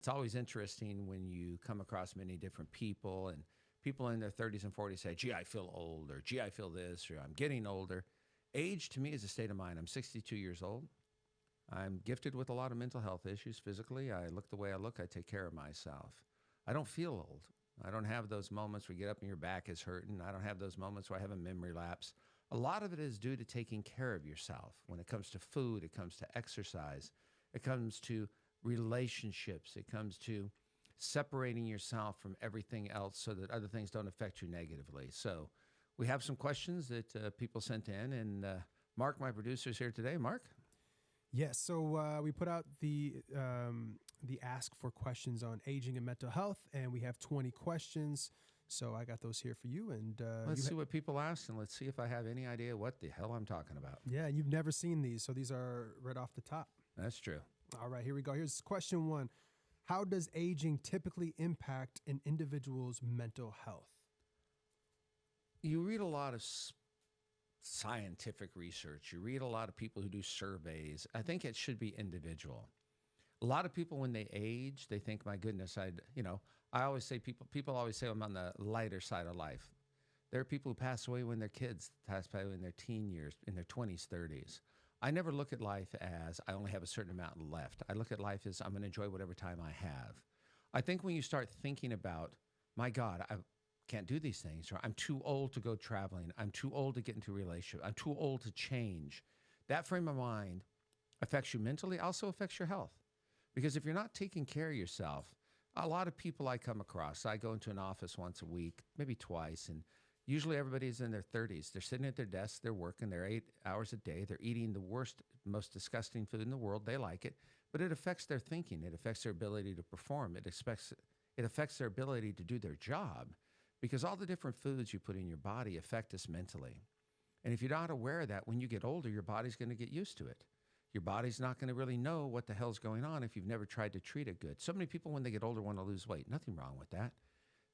It's always interesting when you come across many different people, and people in their 30s and 40s say, gee, I feel old, or gee, I feel this, or I'm getting older. Age to me is a state of mind. I'm 62 years old. I'm gifted with a lot of mental health issues physically. I look the way I look. I take care of myself. I don't feel old. I don't have those moments where you get up and your back is hurting. I don't have those moments where I have a memory lapse. A lot of it is due to taking care of yourself. When it comes to food, it comes to exercise, it comes to relationships, it comes to separating yourself from everything else so that other things don't affect you negatively. So we have some questions that people sent in, and Mark, my producer, is here today. Mark? Yes, so we put out the ask for questions on aging and mental health, and we have 20 questions. So I got those here for you, and let's see what people ask, and let's see if I have any idea what the hell I'm talking about. Yeah, you've never seen these, so these are right off the top. That's true. All right, here we go. Here's question 1. How does aging typically impact an individual's mental health? You read a lot of scientific research. You read a lot of people who do surveys. I think it should be individual. A lot of people, when they age, they think, my goodness, I always say people always say I'm on the lighter side of life. There are people who pass away when they're kids, pass away in their teen years, in their 20s, 30s. I never look at life as I only have a certain amount left. I look at life as I'm going to enjoy whatever time I have. I think when you start thinking about, my God, I can't do these things, or I'm too old to go traveling, I'm too old to get into a relationship, I'm too old to change, that frame of mind affects you mentally, also affects your health. Because if you're not taking care of yourself, a lot of people I come across, I go into an office once a week, maybe twice, and usually everybody's in their 30s. They're sitting at their desks, they're working, they're 8 hours a day, they're eating the worst, most disgusting food in the world. They like it, but it affects their thinking. It affects their ability to perform. It affects their ability to do their job, because all the different foods you put in your body affect us mentally. And if you're not aware of that, when you get older, your body's going to get used to it. Your body's not going to really know what the hell's going on if you've never tried to treat it good. So many people, when they get older, want to lose weight. Nothing wrong with that.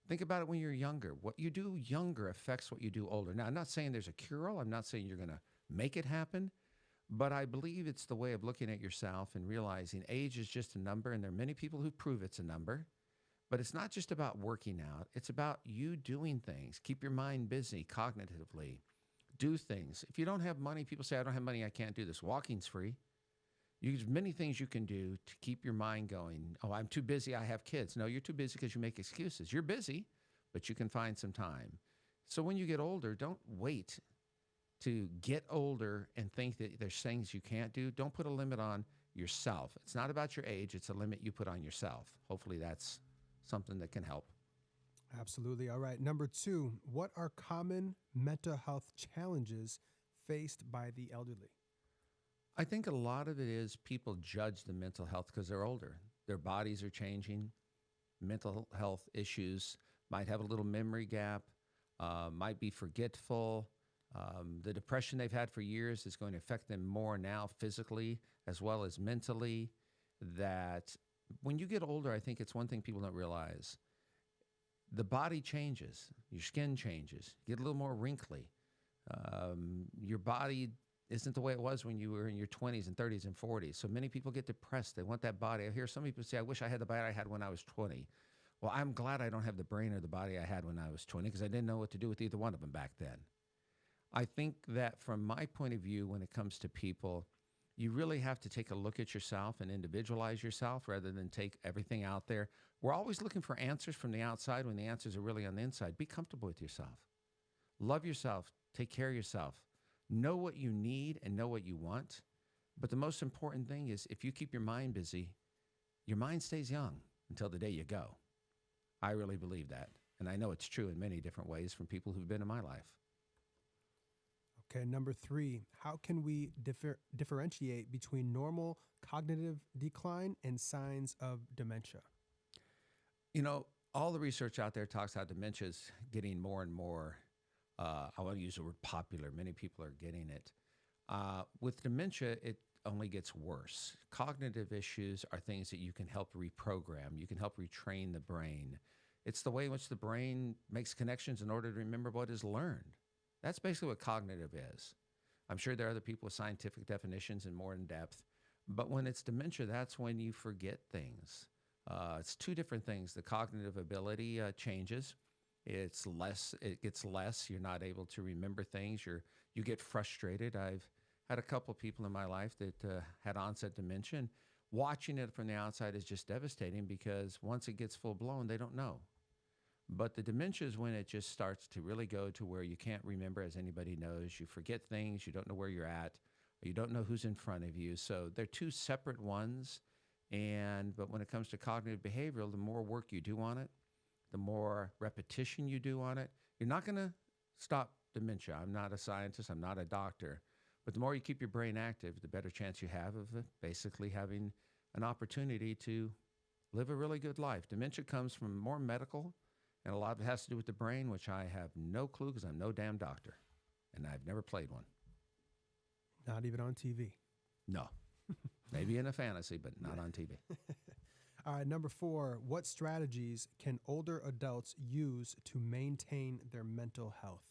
Think about it when you're younger. What you do younger affects what you do older. Now, I'm not saying there's a cure-all. I'm not saying you're going to make it happen. But I believe it's the way of looking at yourself and realizing age is just a number, and there are many people who prove it's a number. But it's not just about working out. It's about you doing things. Keep your mind busy cognitively. Do things. If you don't have money, people say, I don't have money, I can't do this. Walking's free. There's many things you can do to keep your mind going. Oh, I'm too busy, I have kids. No, you're too busy because you make excuses. You're busy, but you can find some time. So when you get older, don't wait to get older and think that there's things you can't do. Don't put a limit on yourself. It's not about your age. It's a limit you put on yourself. Hopefully that's something that can help. Absolutely. All right. Number 2, what are common mental health challenges faced by the elderly? I think a lot of it is people judge the mental health because they're older. Their bodies are changing. Mental health issues might have a little memory gap, might be forgetful. The depression they've had for years is going to affect them more now physically as well as mentally. That when you get older, I think it's one thing people don't realize. The body changes. Your skin changes. You get a little more wrinkly. Your body isn't the way it was when you were in your 20s and 30s and 40s. So many people get depressed. They want that body. I hear some people say, I wish I had the body I had when I was 20. Well, I'm glad I don't have the brain or the body I had when I was 20 because I didn't know what to do with either one of them back then. I think that from my point of view, when it comes to people, you really have to take a look at yourself and individualize yourself rather than take everything out there. We're always looking for answers from the outside when the answers are really on the inside. Be comfortable with yourself. Love yourself. Take care of yourself. Know what you need and know what you want. But the most important thing is if you keep your mind busy, your mind stays young until the day you go. I really believe that. And I know it's true in many different ways from people who've been in my life. Okay, number 3, how can we differentiate between normal cognitive decline and signs of dementia? You know, all the research out there talks how dementia is getting more and more, I want to use the word popular. Many people are getting it. With dementia, it only gets worse. Cognitive issues are things that you can help reprogram. You can help retrain the brain. It's the way in which the brain makes connections in order to remember what is learned. That's basically what cognitive is. I'm sure there are other people with scientific definitions and more in depth. But when it's dementia, that's when you forget things. It's two different things. The cognitive ability changes. It gets less. You're not able to remember things. You get frustrated. I've had a couple of people in my life that had onset dementia. And watching it from the outside is just devastating because once it gets full blown, they don't know. But the dementia is when it just starts to really go to where you can't remember, as anybody knows. You forget things. You don't know where you're at. You don't know who's in front of you. So they're two separate ones. But when it comes to cognitive behavioral, the more work you do on it, the more repetition you do on it, you're not going to stop dementia. I'm not a scientist. I'm not a doctor. But the more you keep your brain active, the better chance you have of basically having an opportunity to live a really good life. Dementia comes from more medical, and a lot of it has to do with the brain, which I have no clue because I'm no damn doctor, and I've never played one. Not even on TV. No. Maybe in a fantasy, but not on TV. All right, number 4, what strategies can older adults use to maintain their mental health?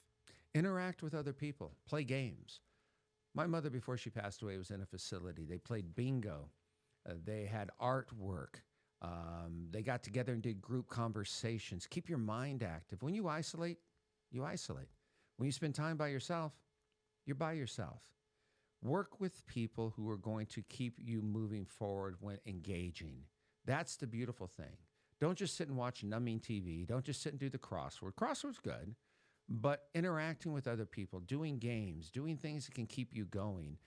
Interact with other people. Play games. My mother, before she passed away, was in a facility. They played bingo. They had artwork. They got together and did group conversations. Keep your mind active. When you isolate, you isolate. When you spend time by yourself, you're by yourself. Work with people who are going to keep you moving forward when engaging. That's the beautiful thing. Don't just sit and watch numbing TV. Don't just sit and do the crossword. Crossword's good, but interacting with other people, doing games, doing things that can keep you going,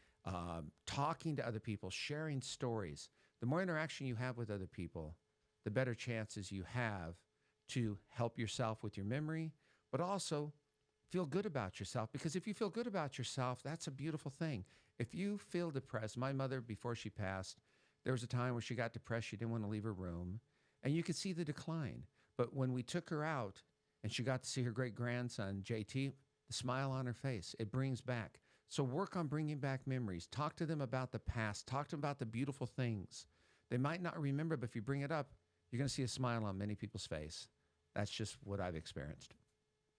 talking to other people, sharing stories. The more interaction you have with other people, the better chances you have to help yourself with your memory, but also feel good about yourself. Because if you feel good about yourself, that's a beautiful thing. If you feel depressed, my mother, before she passed, there was a time where she got depressed. She didn't want to leave her room, and you could see the decline. But when we took her out and she got to see her great-grandson, JT, the smile on her face, it brings back. So work on bringing back memories. Talk to them about the past. Talk to them about the beautiful things. They might not remember, but if you bring it up, you're going to see a smile on many people's face. That's just what I've experienced.